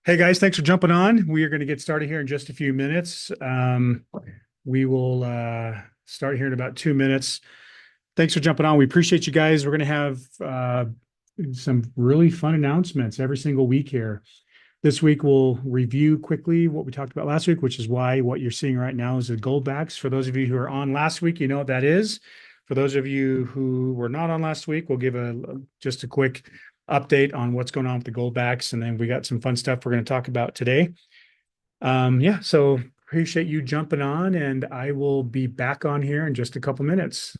Hey guys, thanks for jumping on. We are going to get started here in just a few minutes. We will start here in about 2 minutes. Thanks for jumping on. We appreciate you guys. We're going to have some really fun announcements every single week here. This week, we'll review quickly what we talked about last week, which is why what you're seeing right now is the gold backs. For those of you who are on last week, you know what that is. For those of you who were not on last week, we'll give just a quick update on what's going on with the gold backs. And then we got some fun stuff we're going to talk about today. Yeah, so appreciate you jumping on, and I will be back on here in just a couple minutes.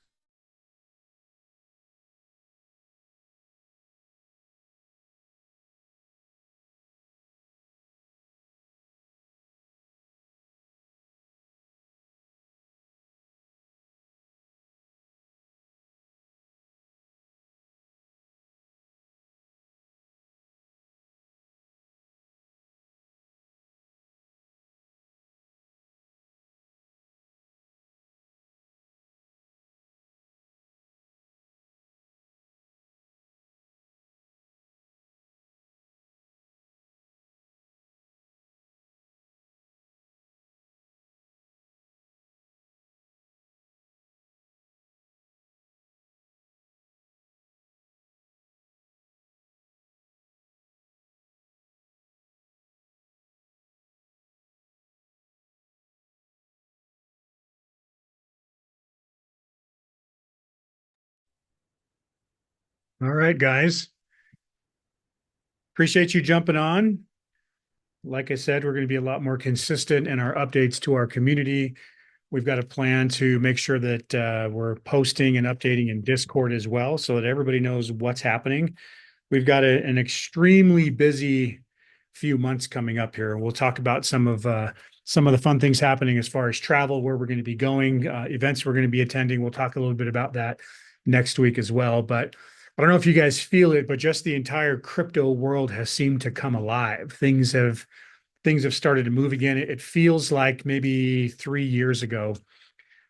All right, guys. Appreciate you jumping on. Like I said, we're going to be a lot more consistent in our updates to our community. We've got a plan to make sure that we're posting and updating in Discord as well so that everybody knows what's happening. We've got an extremely busy few months coming up here. We'll talk about some of the fun things happening as far as travel, where we're going to be going, events we're going to be attending. We'll talk a little bit about that next week as well. But I don't know if you guys feel it, but just the entire crypto world has seemed to come alive. Things have started to move again. It feels like maybe 3 years ago,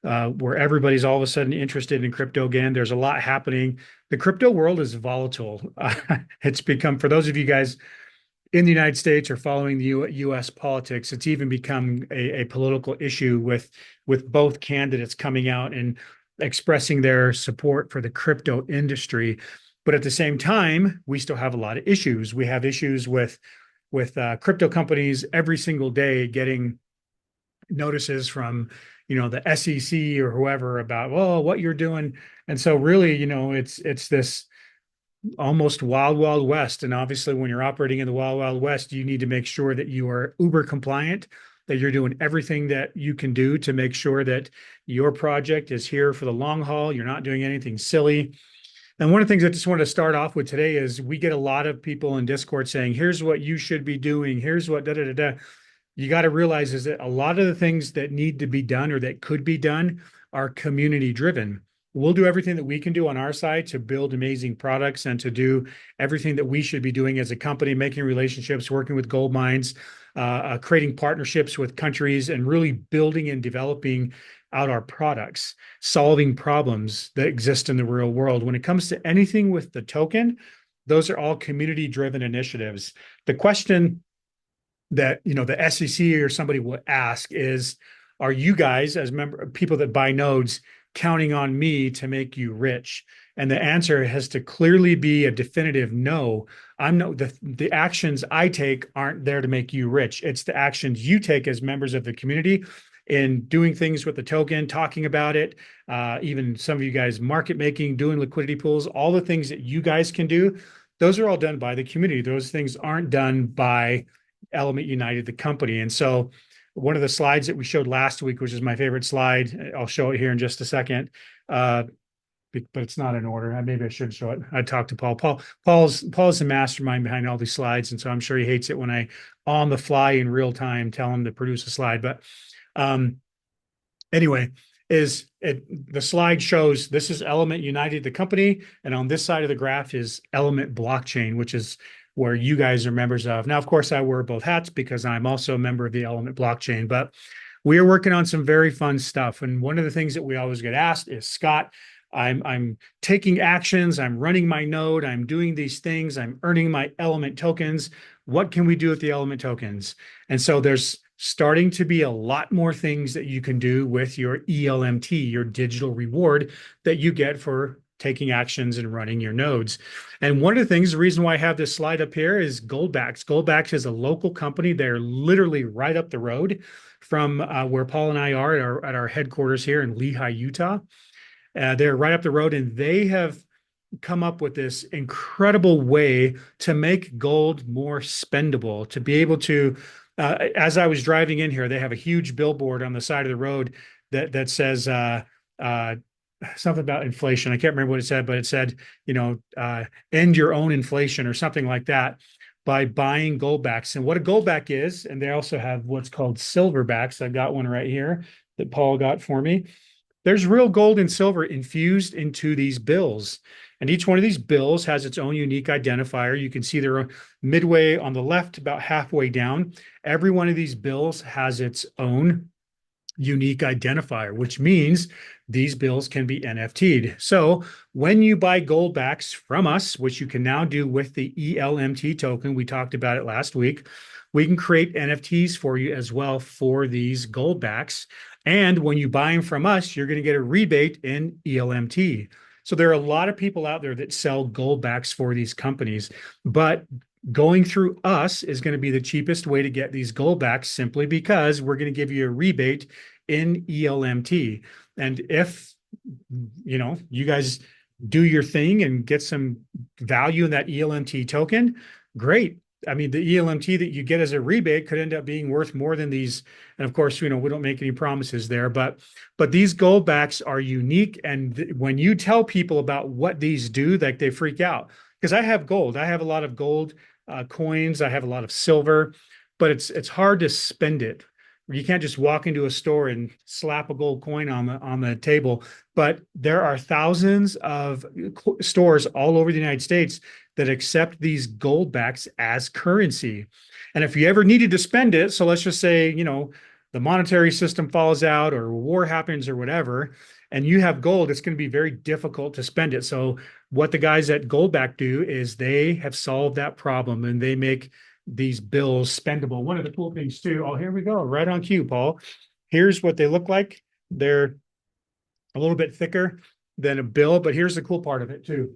where everybody's all of a sudden interested in crypto again. There's a lot happening. The crypto world is volatile. It's become, for those of you guys in the United States or following the U.S. politics, it's even become a political issue with both candidates coming out and expressing their support for the crypto industry. But at the same time, we still have a lot of issues. We have issues with crypto companies every single day getting notices from the SEC or whoever about, well, what you're doing. And so really, it's this almost wild west. And obviously when you're operating in the wild west, you need to make sure that you are uber compliant, that you're doing everything that you can do to make sure that your project is here for the long haul. You're not doing anything silly. And one of the things I just wanted to start off with today is we get a lot of people in Discord saying, here's what you should be doing. Here's what da da da da. You got to realize is that a lot of the things that need to be done or that could be done are community driven. We'll do everything that we can do on our side to build amazing products and to do everything that we should be doing as a company, making relationships, working with gold mines, creating partnerships with countries, and really building and developing out our products, solving problems that exist in the real world. When it comes to anything with the token, those are all community driven initiatives. The question that the SEC or somebody will ask is, are you guys as people that buy nodes counting on me to make you rich? And the answer has to clearly be a definitive no. I'm no the actions I take aren't there to make you rich. It's the actions you take as members of the community in doing things with the token, talking about it, even some of you guys market making, doing liquidity pools, all the things that you guys can do. Those are all done by the community. Those things aren't done by Element United, the company. And so one of the slides that we showed last week, which is my favorite slide, I'll show it here in just a second, but it's not in order. Maybe I should show it. I talked to Paul. Paul's the mastermind behind all these slides, and so I'm sure he hates it when I, on the fly in real time, tell him to produce a slide. But anyway, the slide shows this is Element United, the company, and on this side of the graph is Element Blockchain, which is where you guys are members of. Now, of course, I wear both hats because I'm also a member of the Element blockchain, but we are working on some very fun stuff. And one of the things that we always get asked is, Scott, I'm taking actions, I'm running my node, I'm doing these things, I'm earning my element tokens. What can we do with the element tokens? And so there's starting to be a lot more things that you can do with your ELMT, your digital reward that you get for taking actions and running your nodes. And one of the things, the reason why I have this slide up here is Goldbacks. Goldbacks is a local company. They're literally right up the road from where Paul and I are at our headquarters here in Lehi, Utah. They're right up the road, and they have come up with this incredible way to make gold more spendable, to be able to, as I was driving in here, they have a huge billboard on the side of the road that says uh, something about inflation. I can't remember what it said, but it said, end your own inflation or something like that by buying goldbacks. And what a goldback is, and they also have what's called silverbacks. I've got one right here that Paul got for me. There's real gold and silver infused into these bills. And each one of these bills has its own unique identifier. You can see they're midway on the left, about halfway down. Every one of these bills has its own unique identifier, which means these bills can be NFT'd. So when you buy goldbacks from us, which you can now do with the ELMT token, we talked about it last week, we can create NFTs for you as well for these goldbacks. And when you buy them from us, you're going to get a rebate in ELMT. So there are a lot of people out there that sell goldbacks for these companies, but going through us is going to be the cheapest way to get these goldbacks simply because we're going to give you a rebate in ELMT. And if you guys do your thing and get some value in that ELMT token, great. I mean, the ELMT that you get as a rebate could end up being worth more than these. And of course, we don't make any promises there, but these goldbacks are unique. And when you tell people about what these do, like they freak out. Because I have gold, I have a lot of gold coins, I have a lot of silver, but it's hard to spend it. You can't just walk into a store and slap a gold coin on the table. But there are thousands of stores all over the United States that accept these goldbacks as currency. And if you ever needed to spend it, so let's just say, the monetary system falls out or war happens or whatever, and you have gold, it's going to be very difficult to spend it. So what the guys at Goldback do is they have solved that problem, and they make these bills spendable. One of the cool things too, oh, here we go, right on cue, Paul. Here's what they look like. They're a little bit thicker than a bill, but here's the cool part of it too.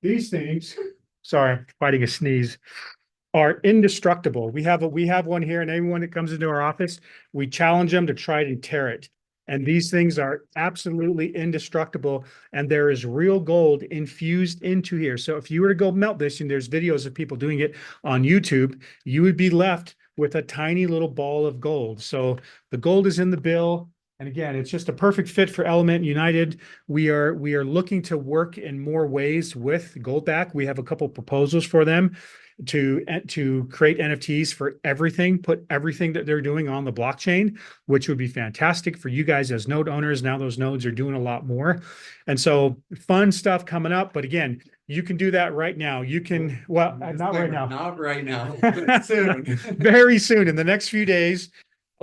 These things, sorry, I'm fighting a sneeze, are indestructible. We have one here, and anyone that comes into our office, we challenge them to try and tear it. And these things are absolutely indestructible, and there is real gold infused into here. So if you were to go melt this, and there's videos of people doing it on YouTube, you would be left with a tiny little ball of gold. So the gold is in the bill. And again, it's just a perfect fit for Element United. We are looking to work in more ways with Goldback. We have a couple proposals for them to create NFTs for everything, put everything that they're doing on the blockchain, which would be fantastic for you guys as node owners. Now those nodes are doing a lot more. And so fun stuff coming up. But again, you can do that right now. You can, well, not right now. Not right now, but soon. Very soon, in the next few days.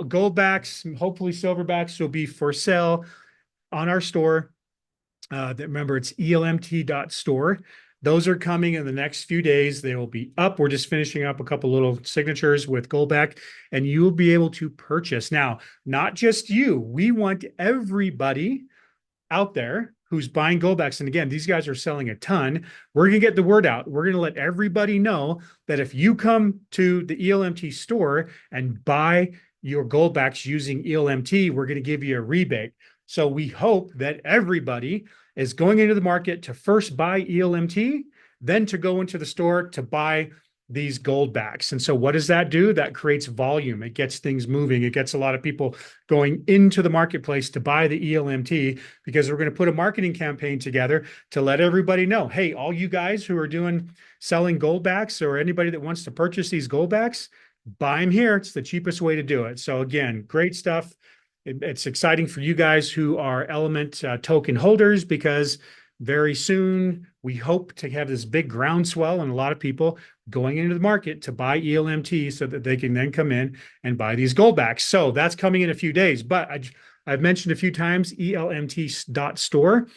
Goldbacks, hopefully silverbacks will be for sale on our store. Remember, it's elmt.store. Those are coming in the next few days. They will be up. We're just finishing up a couple little signatures with Goldback, and you will be able to purchase. Now, not just you. We want everybody out there who's buying goldbacks. And again, these guys are selling a ton. We're going to get the word out. We're going to let everybody know that if you come to the ELMT store and buy your goldbacks using ELMT, we're going to give you a rebate. So we hope that everybody is going into the market to first buy ELMT, then to go into the store to buy these goldbacks. And so what does that do? That creates volume. It gets things moving. It gets a lot of people going into the marketplace to buy the ELMT, because we're going to put a marketing campaign together to let everybody know, hey, all you guys who are selling goldbacks, or anybody that wants to purchase these goldbacks, buy them here. It's the cheapest way to do it. So again, great stuff. It's exciting for you guys who are Element token holders, because very soon we hope to have this big groundswell and a lot of people going into the market to buy ELMT so that they can then come in and buy these goldbacks. So that's coming in a few days. But I I've mentioned a few times elmt.store.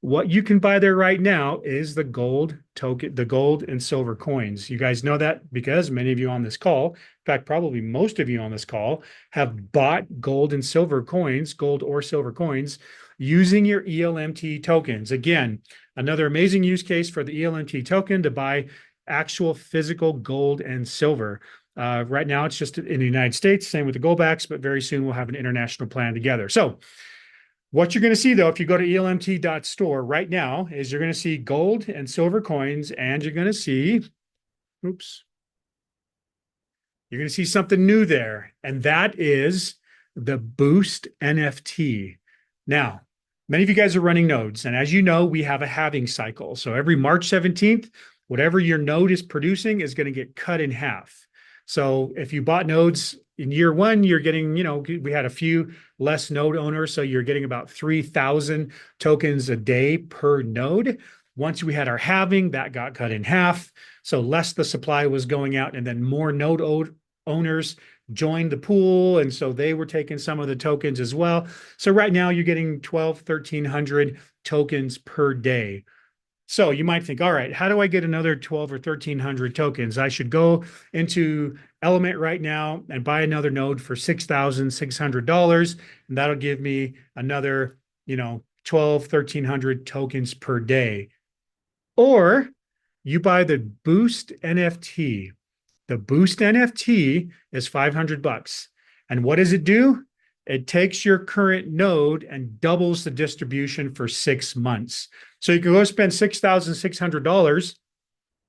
What you can buy there right now is the gold token, the gold and silver coins. You guys know that because many of you on this call, in fact, probably most of you on this call, have bought gold and silver coins, gold or silver coins, using your ELMT tokens. Again, another amazing use case for the ELMT token to buy actual physical gold and silver. Right now, it's just in the United States, same with the goldbacks, but very soon we'll have an international plan together. So what you're going to see, though, if you go to elmt.store right now, is you're going to see gold and silver coins, and you're going to see, oops, you're going to see something new there, and that is the Boost NFT. Now, many of you guys are running nodes, and as you know, we have a halving cycle. So every March 17th, whatever your node is producing is going to get cut in half. So if you bought nodes in year one, you're getting, we had a few less node owners, so you're getting about 3,000 tokens a day per node. Once we had our halving, that got cut in half. So less the supply was going out, and then more node owners joined the pool. And so they were taking some of the tokens as well. So right now you're getting 1,300 tokens per day. So you might think, all right, how do I get another 12 or 1,300 tokens? I should go into Element right now and buy another node for $6,600. And that'll give me another, 12, 1,300 tokens per day. Or you buy the Boost NFT. The Boost NFT is $500. And what does it do? It takes your current node and doubles the distribution for 6 months. So you can go spend $6,600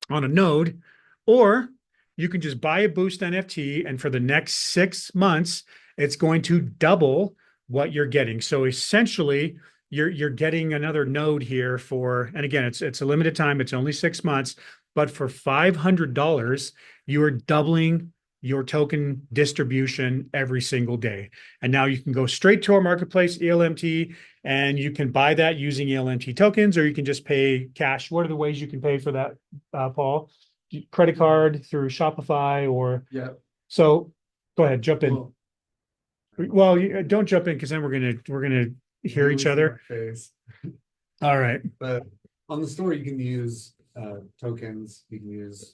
on a node, or you can just buy a Boost NFT, and for the next 6 months, it's going to double what you're getting. So essentially, you're getting another node here for, and again, it's a limited time, it's only 6 months, but for $500, you are doubling your token distribution every single day. And now you can go straight to our marketplace, ELMT, and you can buy that using ELMT tokens, or you can just pay cash. What are the ways you can pay for that, Paul? Credit card, through Shopify, or Yeah. so go ahead, jump in. Well, Don't jump in, because then we're gonna hear each other. face. All right. But on the store, you can use tokens. You can use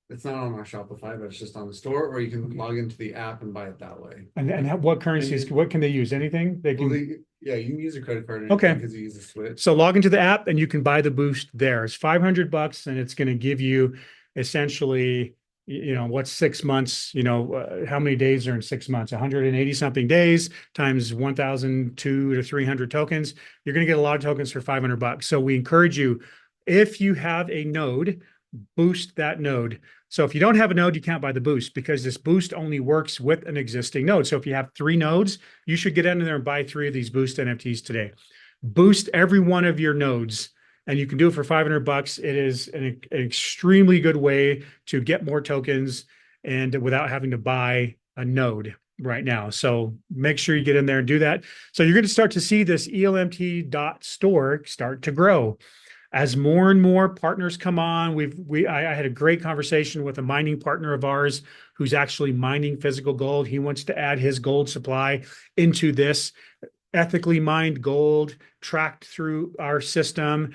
it's not on our Shopify, but it's just on the store, or you can log into the app and buy it that way. And what currencies? What can they use? Anything they can? Well, yeah, you can use a credit card. Okay. Because you use a Switch. So log into the app and you can buy the Boost there. It's $500, and it's going to give you essentially, what's 6 months, how many days are in 6 months? 180 something days times 1,200 to 300 tokens. You're going to get a lot of tokens for $500. So we encourage you, if you have a node, boost that node. So if you don't have a node, you can't buy the Boost, because this Boost only works with an existing node. So if you have 3 nodes, you should get into there and buy 3 of these Boost NFTs today. Boost every one of your nodes, and you can do it for $500. It is an extremely good way to get more tokens and without having to buy a node right now. So make sure you get in there and do that. So you're going to start to see this elmt.store start to grow. As more and more partners come on, I had a great conversation with a mining partner of ours who's actually mining physical gold. He wants to add his gold supply into this ethically mined gold, tracked through our system,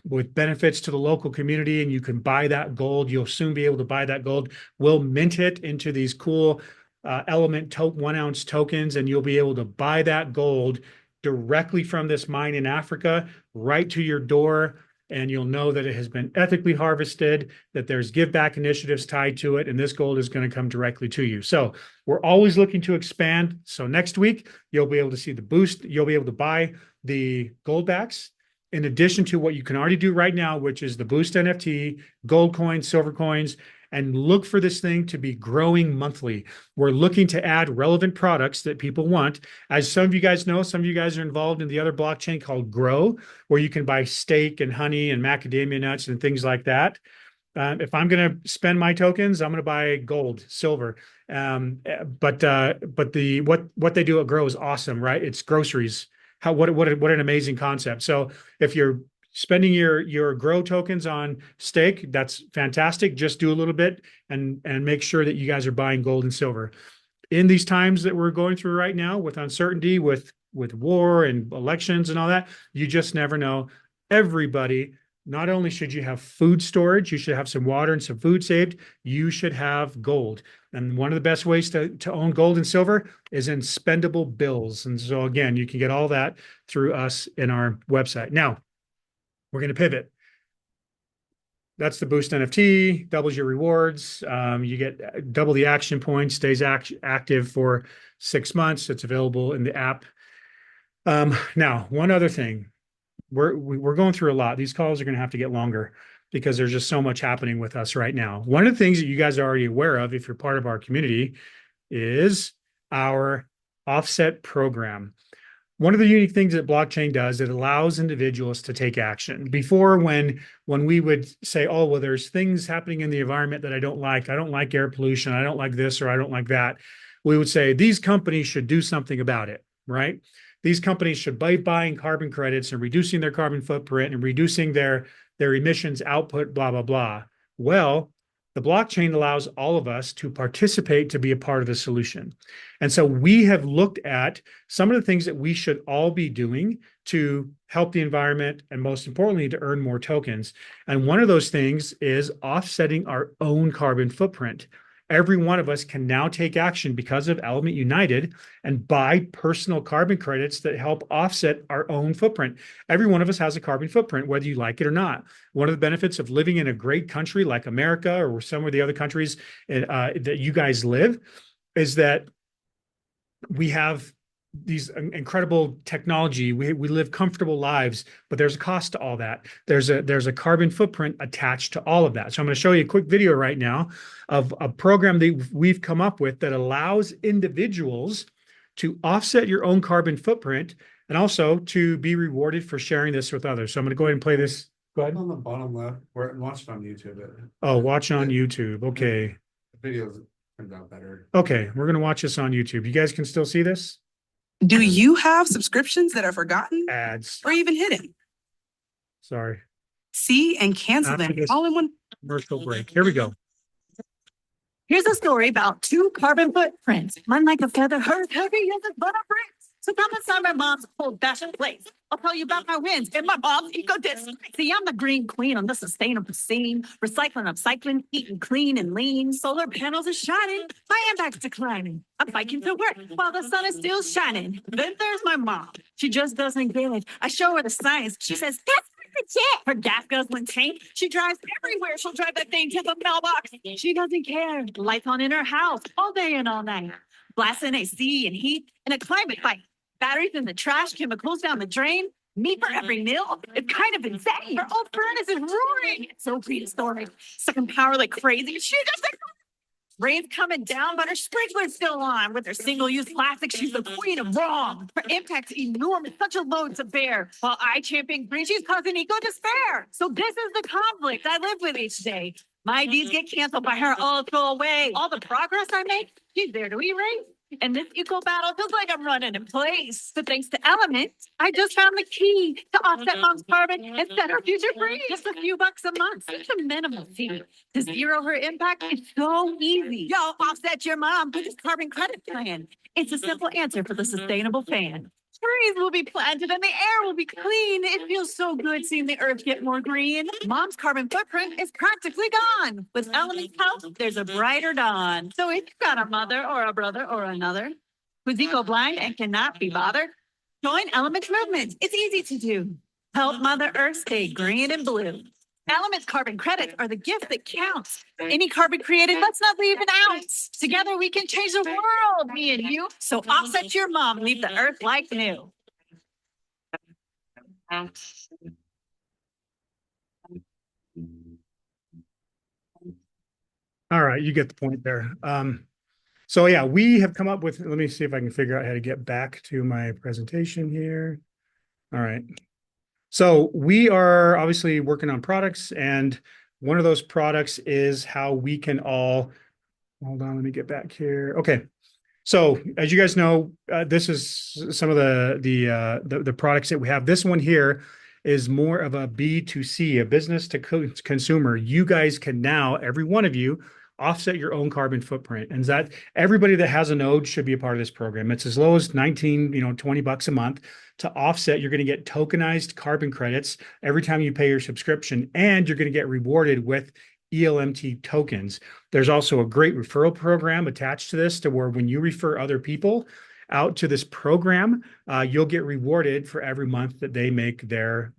with benefits to the local community. And you can buy that gold. You'll soon be able to buy that gold. We'll mint it into these cool Element 1 ounce tokens, and you'll be able to buy that gold directly from this mine in Africa right to your door. And you'll know that it has been ethically harvested, that there's give back initiatives tied to it, and this gold is going to come directly to you. So we're always looking to expand. So next week, you'll be able to see the Boost. You'll be able to buy the gold backs, in addition to what you can already do right now, which is the Boost NFT, gold coins, silver coins, and look for this thing to be growing monthly. We're looking to add relevant products that people want. As some of you guys know, some of you guys are involved in the other blockchain called Grow, where you can buy steak and honey and macadamia nuts and things like that. If I'm going to spend my tokens, I'm going to buy gold, silver. But what they do at Grow is awesome, right? It's groceries. What an amazing concept. So if you're spending your Grow tokens on steak, that's fantastic. Just do a little bit and make sure that you guys are buying gold and silver. in these times that we're going through right now with uncertainty, with war and elections and all that, you just never know. Everybody, not only should you have food storage, you should have some water and some food saved, you should have gold. And one of the best ways to own gold and silver is in spendable bills. And so again, you can get all that through us in our website. Now, we're going to pivot. That's the Boost NFT, doubles your rewards. You get double the action points, stays active for 6 months. It's available in the app. Now, one other thing, we're going through a lot. These calls are going to have to get longer because there's just so much happening with us right now. One of the things that you guys are already aware of, if you're part of our community, is our offset program. One of the unique things that blockchain does, it allows individuals to take action. Before, when we would say, oh, well, there's things happening in the environment that I don't like. I don't like air pollution. I don't like this, or I don't like that. We would say these companies should do something about it, right? These companies should be buying carbon credits and reducing their carbon footprint and reducing their emissions output, blah, blah, blah. Well, the blockchain allows all of us to participate, to be a part of the solution. And so we have looked at some of the things that we should all be doing to help the environment and, most importantly, to earn more tokens. And one of those things is offsetting our own carbon footprint. Every one of us can now take action because of Element United and buy personal carbon credits that help offset our own footprint. Every one of us has a carbon footprint, whether you like it or not. One of the benefits of living in a great country like America or some of the other countries that you guys live is that we have these incredible technology. We live comfortable lives, but there's a cost to all that. There's a carbon footprint attached to all of that. So I'm going to show you a quick video right now of a program that we've come up with that allows individuals to offset your own carbon footprint and also to be rewarded for sharing this with others. So I'm going to go ahead and play this. Go ahead. On the bottom left, we're watching on YouTube. Oh, watch on YouTube. Okay. The videos turns out better. Okay, we're going to watch this on YouTube. You guys can still see this? Do you have subscriptions that are forgotten Ads. or even hidden? Sorry. See and cancel After them this all in one. commercial break. Here we go. Here's a story about two carbon footprints. One like a feather, hers heavy as a butter bricks. So come inside my mom's old-fashioned place. I'll tell you about my wins and my mom's eco-disc. See, I'm the green queen on the sustainable scene. Recycling, upcycling, eating clean and lean. Solar panels are shining. My impact's declining. I'm biking to work while the sun is still shining. Then there's my mom. She just doesn't get it. I show her the science. She says, that's legit. Her gas guzzling tank. She drives everywhere. She'll drive that thing to the mailbox. She doesn't care. Lights on in her house all day and all night. Blasting AC and heat in a climate fight. Batteries in the trash, chemicals down the drain. Me for every meal. It's kind of insane. Her old furnace is roaring. It's so prehistoric. Sucking power like crazy. She just rain's coming down, but her sprinkler's still on. With her single-use plastic, she's the queen of wrong. Her impact's enormous, such a load to bear. While I champion green, she's causing eco-despair. So this is the conflict I live with each day. My ideas get canceled by her all throw away. All the progress I make, she's there to erase. And this eco battle feels like I'm running in place. But thanks to Element, I just found the key to offset mom's carbon and set her future free. Just a few bucks a month. It's a minimal fee. To zero her impact, it's so easy. Yo, offset your mom with this carbon credit plan. It's a simple answer for the sustainable fan. Trees will be planted and the air will be clean. It feels so good seeing the earth get more green. Mom's carbon footprint is practically gone. With Element's help, there's a brighter dawn. So if you've got a mother or a brother or another who's eco-blind and cannot be bothered, join Element's movement. It's easy to do. Help Mother Earth stay green and blue. Element's carbon credits are the gift that counts. Any carbon created, let's not leave an ounce. Together we can change the world, me and you. So offset your mom, leave the earth like new. All right, you get the point there. So yeah, we have come up with, let me see if I can figure out how to get back to my presentation here. All right. So we are obviously working on products, and one of those products is how we can all, hold on, let me get back here. Okay. So as you guys know, this is some of the products that we have. This one here is more of a B2C, a business to consumer. You guys can now, every one of you, offset your own carbon footprint. And that everybody that has a node should be a part of this program. It's as low as 19, $20 a month to offset. You're going to get tokenized carbon credits every time you pay your subscription, and you're going to get rewarded with ELMT tokens. There's also a great referral program attached to this to where when you refer other people out to this program, you'll get rewarded for every month that they make their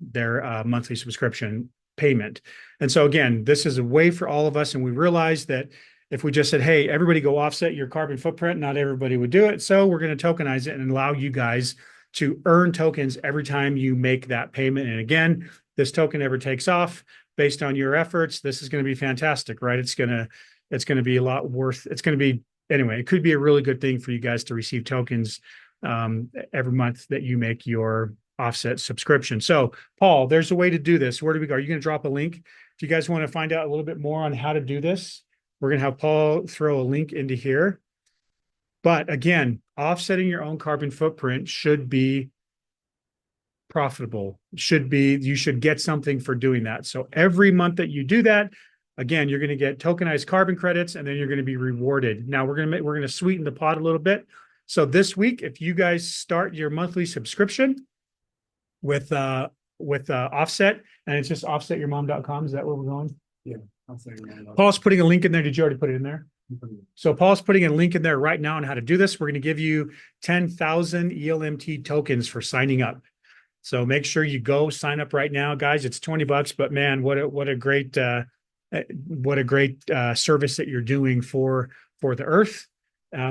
monthly subscription payment. And so again, this is a way for all of us. And we realized that if we just said, hey, everybody go offset your carbon footprint, not everybody would do it. So we're going to tokenize it and allow you guys to earn tokens every time you make that payment. And again, this token ever takes off based on your efforts, this is going to be fantastic, right? It's going to be a lot worth. It's going to be, anyway, it could be a really good thing for you guys to receive tokens every month that you make your offset subscription. So Paul, there's a way to do this. Where do we go? Are you going to drop a link? If you guys want to find out a little bit more on how to do this, we're going to have Paul throw a link into here. But again, offsetting your own carbon footprint should be profitable. You should get something for doing that. So every month that you do that, again, you're going to get tokenized carbon credits, and then you're going to be rewarded. Now we're going to sweeten the pot a little bit. So this week, if you guys start your monthly subscription with offset, and it's just offsetyourmom.com, is that where we're going? Yeah. Offsetyourmom.com. Paul's putting a link in there. Did you already put it in there? So Paul's putting a link in there right now on how to do this. We're going to give you 10,000 ELMT tokens for signing up. So make sure you go sign up right now, guys. It's $20, but man, what a great service that you're doing for the earth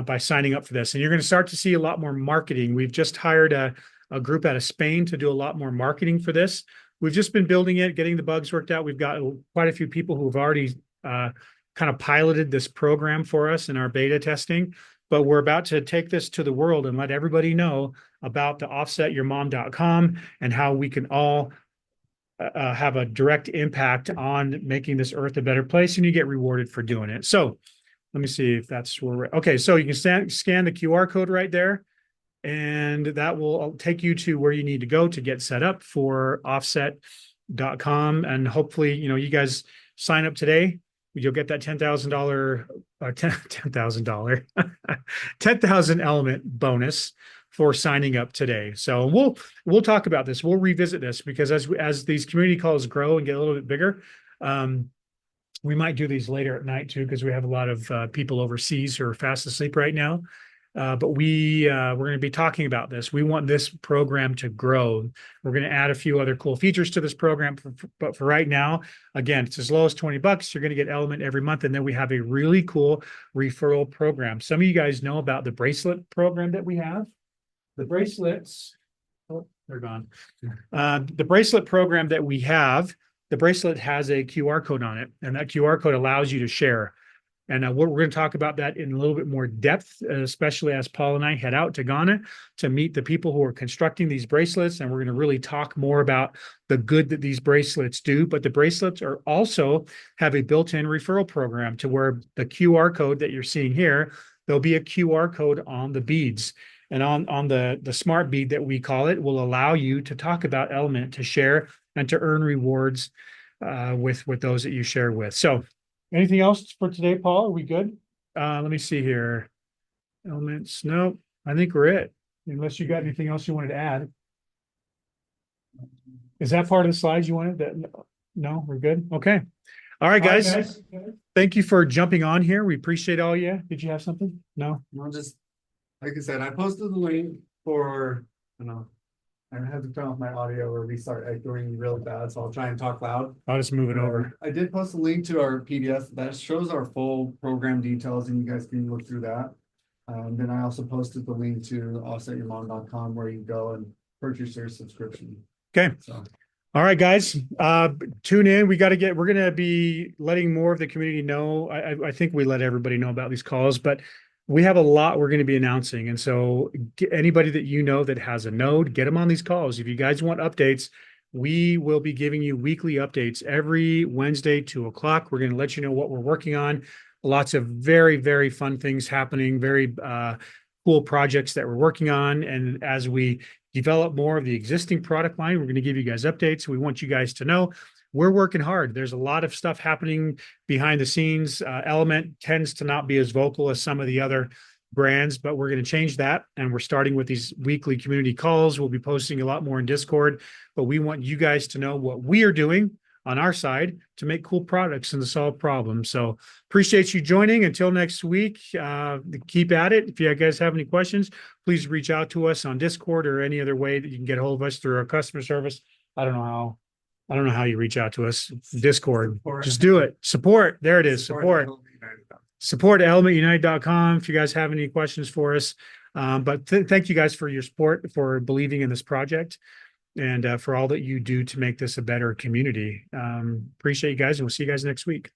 by signing up for this. And you're going to start to see a lot more marketing. We've just hired a group out of Spain to do a lot more marketing for this. We've just been building it, getting the bugs worked out. We've got quite a few people who have already kind of piloted this program for us in our beta testing, but we're about to take this to the world and let everybody know about the offsetyourmom.com and how we can all have a direct impact on making this earth a better place, and you get rewarded for doing it. So let me see if that's where we're, okay. So you can scan the QR code right there, and that will take you to where you need to go to get set up for offset.com. And hopefully, you guys sign up today. You'll get that $10,000 element bonus for signing up today. So we'll talk about this. We'll revisit this because as these community calls grow and get a little bit bigger, we might do these later at night too, because we have a lot of people overseas who are fast asleep right now. But we're going to be talking about this. We want this program to grow. We're going to add a few other cool features to this program. But for right now, again, it's as low as $20. You're going to get Element every month. And then we have a really cool referral program. Some of you guys know about the bracelet program that we have. The bracelets, oh, they're gone. The bracelet program that we have, the bracelet has a QR code on it. And that QR code allows you to share. And we're going to talk about that in a little bit more depth, especially as Paul and I head out to Ghana to meet the people who are constructing these bracelets. And we're going to really talk more about the good that these bracelets do. But the bracelets are also have a built-in referral program to where the QR code that you're seeing here, there'll be a QR code on the beads. And on the smart bead that we call it will allow you to talk about Element, to share, and to earn rewards with those that you share with. So anything else for today, Paul? Are we good? Let me see here. Elements. No, I think we're it. Unless you got anything else you wanted to add. Is that part of the slides you wanted? No, we're good. Okay. All right, guys. Thank you for jumping on here. We appreciate all you. Did you have something? No? No, just like I said, I posted the link for, I had to turn off my audio or restart echoing really bad, so I'll try and talk loud. I'll just move it over. I did post a link to our PDF that shows our full program details, and you guys can look through that. Then I also posted the link to offsetyourmom.com where you go and purchase your subscription. Okay. So. All right, guys, tune in. We're going to be letting more of the community know. I think we let everybody know about these calls, but we have a lot we're going to be announcing. And so anybody that you know that has a node, get them on these calls. If you guys want updates, we will be giving you weekly updates every Wednesday, 2:00. We're going to let you know what we're working on. Lots of very, very fun things happening, very cool projects that we're working on. And as we develop more of the existing product line, we're going to give you guys updates. We want you guys to know. we're working hard. There's a lot of stuff happening behind the scenes. Element tends to not be as vocal as some of the other brands, but we're going to change that. And we're starting with these weekly community calls. We'll be posting a lot more in Discord, but we want you guys to know what we are doing on our side to make cool products and to solve problems. So appreciate you joining. Until next week, keep at it. If you guys have any questions, please reach out to us on Discord or any other way that you can get a hold of us through our customer service. I don't know how you reach out to us. Discord. Support. Just do it. Support. There it is. Support. Support at elementunited.com if you guys have any questions for us. But thank you guys for your support, for believing in this project, and for all that you do to make this a better community. Appreciate you guys, and we'll see you guys next week.